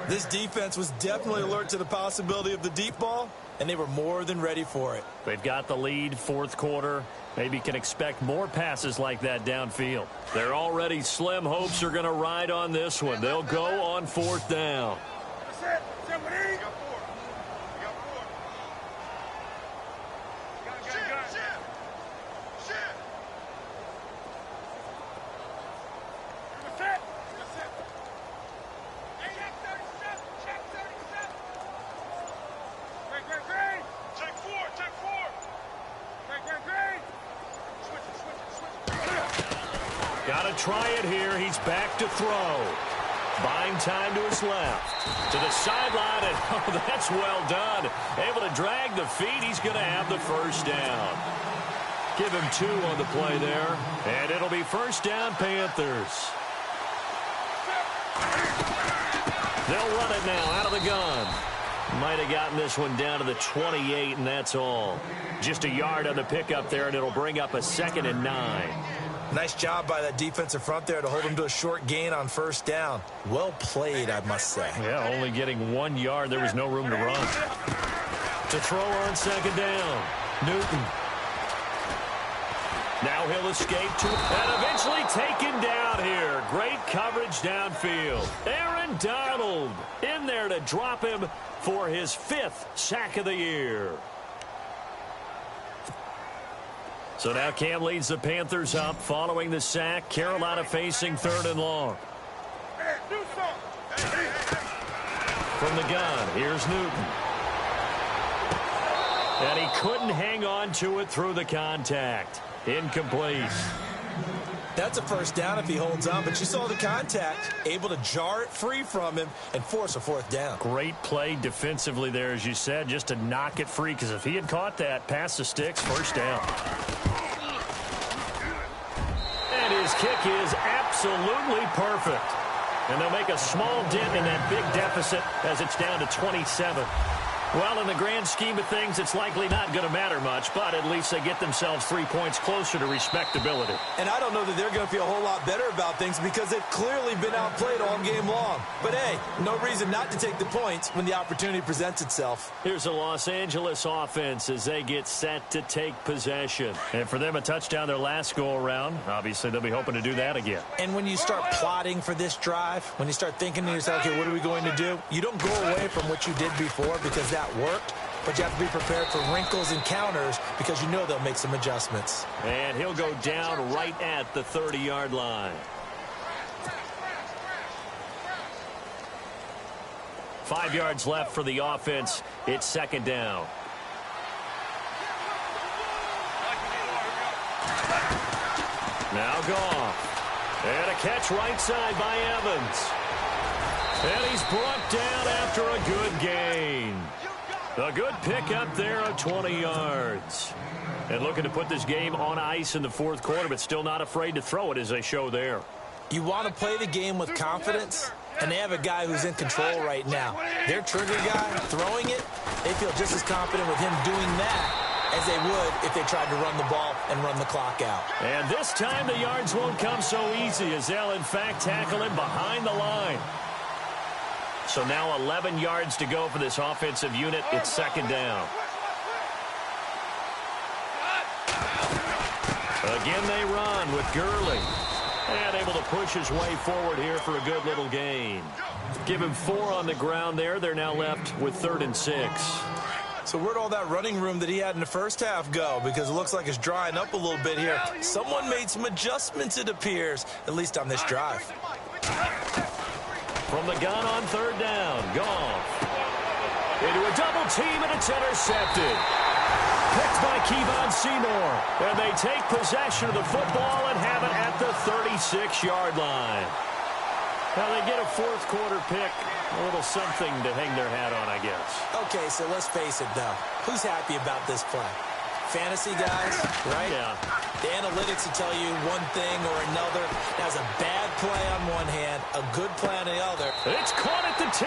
This defense was definitely alert to the possibility of the deep ball, and they were more than ready for it. They've got the lead, 4th quarter. Maybe can expect more passes like that downfield. Their already slim hopes are going to ride on this one. They'll go on 4th down. Got to try it here. He's back to throw. Buying time to his left. To the sideline, and oh, that's well done. Able to drag the feet. He's going to have the 1st down. Give him 2 on the play there. And it'll be 1st down, Panthers. They'll run it now out of the gun. Might have gotten this one down to the 28, and that's all. Just a yard on the pickup there, and it'll bring up a 2nd and 9. Nice job by that defensive front there to hold him to a short gain on first down. Well played, I must say. Yeah, only getting 1 yard. There was no room to run. To throw on second down, Newton. Now he'll escape to and eventually taken down here. Great coverage downfield. Aaron Donald in there to drop him for his 5th sack of the year. So now Cam leads the Panthers up following the sack. Carolina facing 3rd and long. From the gun, here's Newton. And he couldn't hang on to it through the contact. Incomplete. That's a first down if he holds on, but you saw the contact, able to jar it free from him and force a 4th down. Great play defensively there, as you said, just to knock it free, because if he had caught that, past the sticks, first down. And his kick is absolutely perfect. And they'll make a small dent in that big deficit as it's down to 27. Well, in the grand scheme of things, it's likely not going to matter much, but at least they get themselves 3 points closer to respectability. And I don't know that they're going to feel a whole lot better about things because they've clearly been outplayed all game long. But, hey, no reason not to take the points when the opportunity presents itself. Here's a Los Angeles offense as they get set to take possession. And for them, a touchdown their last go-around. Obviously, they'll be hoping to do that again. And when you start plotting for this drive, when you start thinking to yourself, okay, what are we going to do? You don't go away from what you did before because that worked, but you have to be prepared for wrinkles and counters because you know they'll make some adjustments. And he'll go down right at the 30-yard line. 5 yards left for the offense. It's second down. Now Goff. And a catch right side by Evans. And he's brought down after a good gain. A good pickup there of 20 yards. And looking to put this game on ice in the 4th quarter, but still not afraid to throw it as they show there. You want to play the game with confidence, and they have a guy who's in control right now. Their trigger guy throwing it, they feel just as confident with him doing that as they would if they tried to run the ball and run the clock out. And this time the yards won't come so easy as they'll in fact tackle him behind the line. So now 11 yards to go for this offensive unit. It's second down. Again they run with Gurley. And able to push his way forward here for a good little gain. Give him 4 on the ground there. They're now left with 3rd and 6. So where'd all that running room that he had in the first half go? Because it looks like it's drying up a little bit here. Someone made some adjustments, it appears, at least on this drive. From the gun on 3rd down, Goff. Into a double team, and it's intercepted. Picked by Kevon Seymour. And they take possession of the football and have it at the 36-yard line. Now they get a 4th quarter pick. A little something to hang their hat on, I guess. Okay, so let's face it, though. Who's happy about this play? Fantasy guys, right? Yeah. The analytics will tell you one thing or another. That's a bad play on one hand, a good play on the other. It's caught at the 10.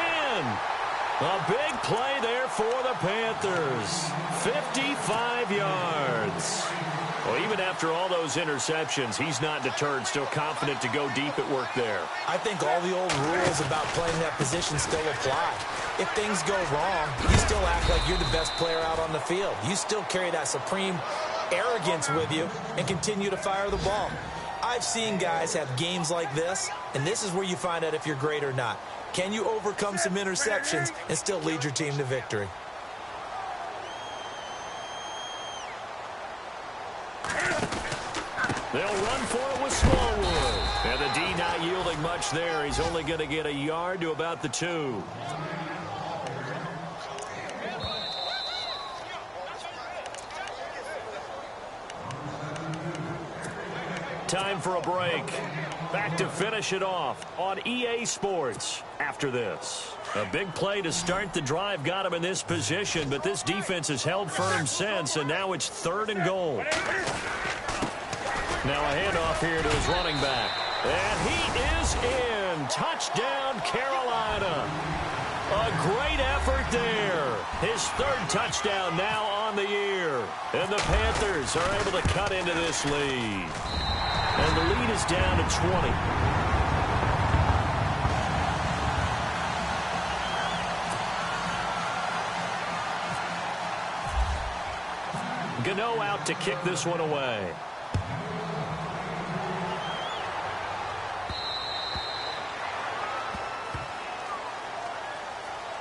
A big play there for the Panthers. 55 yards. Well, even after all those interceptions, he's not deterred, still confident to go deep at work there. I think all the old rules about playing that position still apply. If things go wrong, you still act like you're the best player out on the field. You still carry that supreme arrogance with you and continue to fire the ball. I've seen guys have games like this, and this is where you find out if you're great or not. Can you overcome some interceptions and still lead your team to victory? They'll run for it with Smallwood. And the D not yielding much there. He's only going to get a yard to about the 2. Time for a break. Back to finish it off on EA Sports after this. A big play to start the drive got him in this position, but this defense has held firm since, and now it's 3rd and goal. Now a handoff here to his running back. And he is in. Touchdown, Carolina. A great effort there. His 3rd touchdown now on the year. And the Panthers are able to cut into this lead. And the lead is down to 20. Gano out to kick this one away.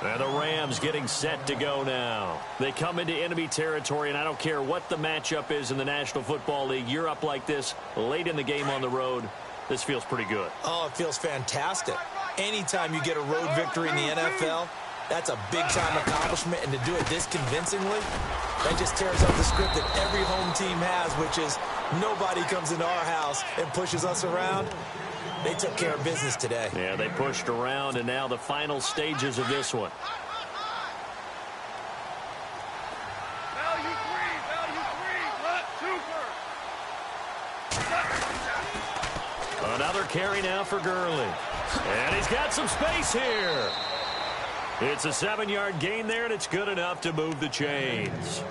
And the Rams getting set to go now. They come into enemy territory, and I don't care what the matchup is in the National Football League. You're up like this late in the game on the road. This feels pretty good. Oh, it feels fantastic. Anytime you get a road victory in the NFL, that's a big-time accomplishment, and to do it this convincingly, that just tears up the script that every home team has, which is nobody comes into our house and pushes us around. They took care of business today. Yeah, they pushed around, and now the final stages of this one. Another carry now for Gurley. And he's got some space here. It's a 7-yard gain there, and it's good enough to move the chains.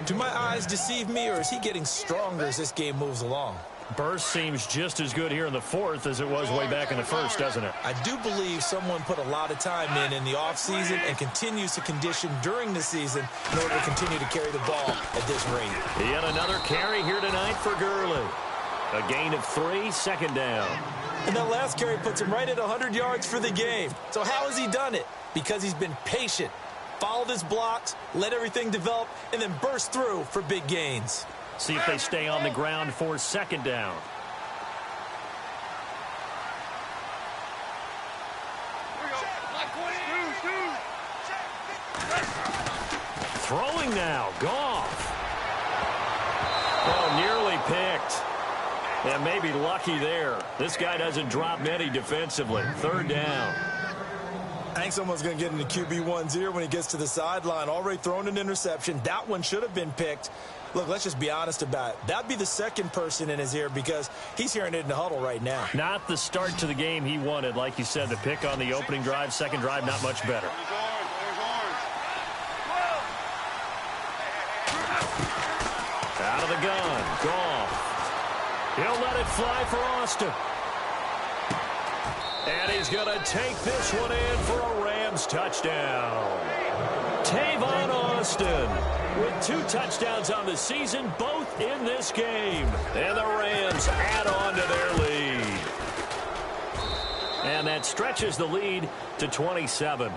Do my eyes deceive me, or is he getting stronger as this game moves along? Burst seems just as good here in the fourth as it was way back in the first, doesn't it? I do believe someone put a lot of time in the offseason and continues to condition during the season in order to continue to carry the ball at this rate. Yet another carry here tonight for Gurley. A gain of 3, second down. And that last carry puts him right at 100 yards for the game. So how has he done it? Because he's been patient, followed his blocks, let everything develop, and then burst through for big gains. See if they stay on the ground for second down. Throwing now, Goff. Oh, nearly picked. And maybe lucky there. This guy doesn't drop many defensively. Third down. I think someone's going to get into QB1's ear when he gets to the sideline. Already thrown an interception. That one should have been picked. Look, let's just be honest about it. That'd be the second person in his ear because he's hearing it in the huddle right now. Not the start to the game he wanted. Like you said, the pick on the opening drive, second drive, not much better. Out of the gun, Goff. He'll let it fly for Austin. And he's going to take this one in for a Rams touchdown. Tavon Austin with 2 touchdowns on the season, both in this game. And the Rams add on to their lead. And that stretches the lead to 27.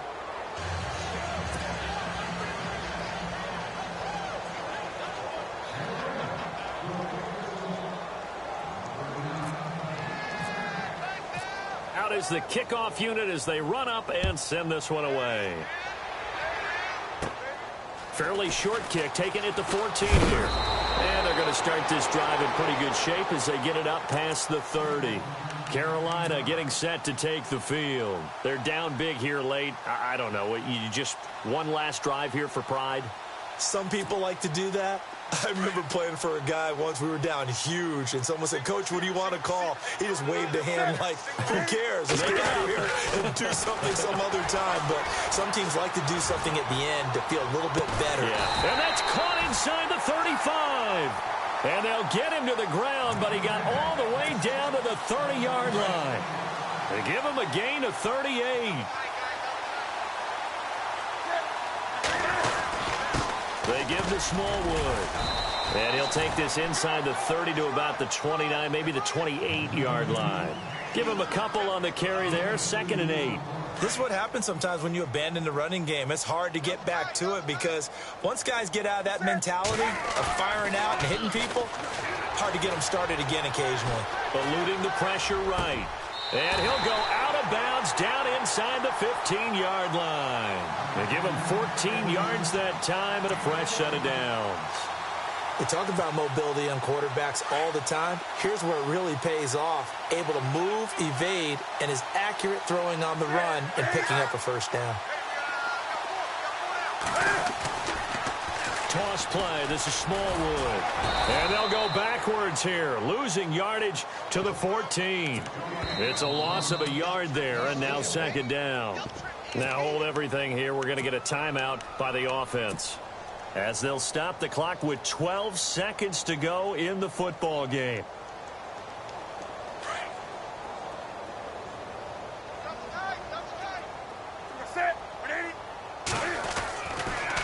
Out is the kickoff unit as they run up and send this one away. Fairly short kick, taking it to 14 here. And they're going to start this drive in pretty good shape as they get it up past the 30. Carolina getting set to take the field. They're down big here late. I don't know. You just one last drive here for pride? Some people like to do that. I remember playing for a guy once. We were down huge, and someone said, "Coach, what do you want to call?" He just waved a hand like, who cares? Let's get out of here and do something some other time. But some teams like to do something at the end to feel a little bit better. Yeah. And that's caught inside the 35. And they'll get him to the ground, but he got all the way down to the 30-yard line. They give him a gain of 38. They give to Smallwood. And he'll take this inside the 30 to about the 29, maybe the 28-yard line. Give him a couple on the carry there, 2nd and 8. This is what happens sometimes when you abandon the running game. It's hard to get back to it because once guys get out of that mentality of firing out and hitting people, hard to get them started again occasionally. Eluding the pressure right. And he'll go out of bounds down inside the 15-yard line. They give him 14 yards that time and a fresh set of downs. We talk about mobility on quarterbacks all the time. Here's where it really pays off. Able to move, evade, and is accurate throwing on the run and picking up a first down. Toss play. This is Smallwood. And they'll go backwards here, losing yardage to the 14. It's a loss of a yard there, and now 2nd down. Now hold everything here. We're going to get a timeout by the offense, as they'll stop the clock with 12 seconds to go in the football game.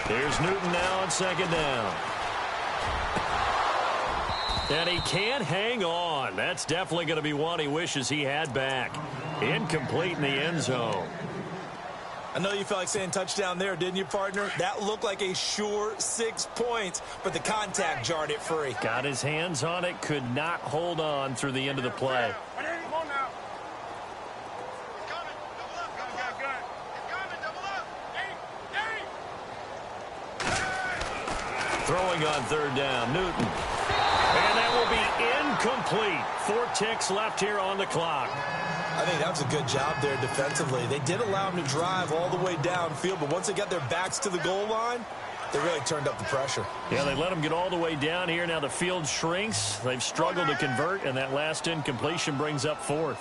Here's Newton now on second down. And he can't hang on. That's definitely going to be one he wishes he had back. Incomplete in the end zone. I know you felt like saying touchdown there, didn't you, partner? That looked like a sure 6 points, but the contact jarred it free. Got his hands on it, could not hold on through the end of the play. Throwing on third down, Newton. And that will be incomplete. 4 ticks left here on the clock. I think that was a good job there defensively. They did allow him to drive all the way downfield, but once they got their backs to the goal line, they really turned up the pressure. Yeah, they let him get all the way down here. Now the field shrinks. They've struggled to convert, and that last incompletion brings up 4th.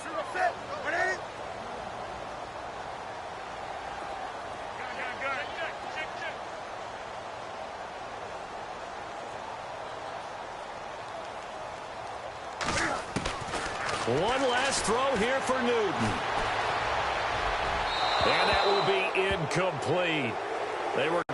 One last throw here for Newton. And that will be incomplete. They were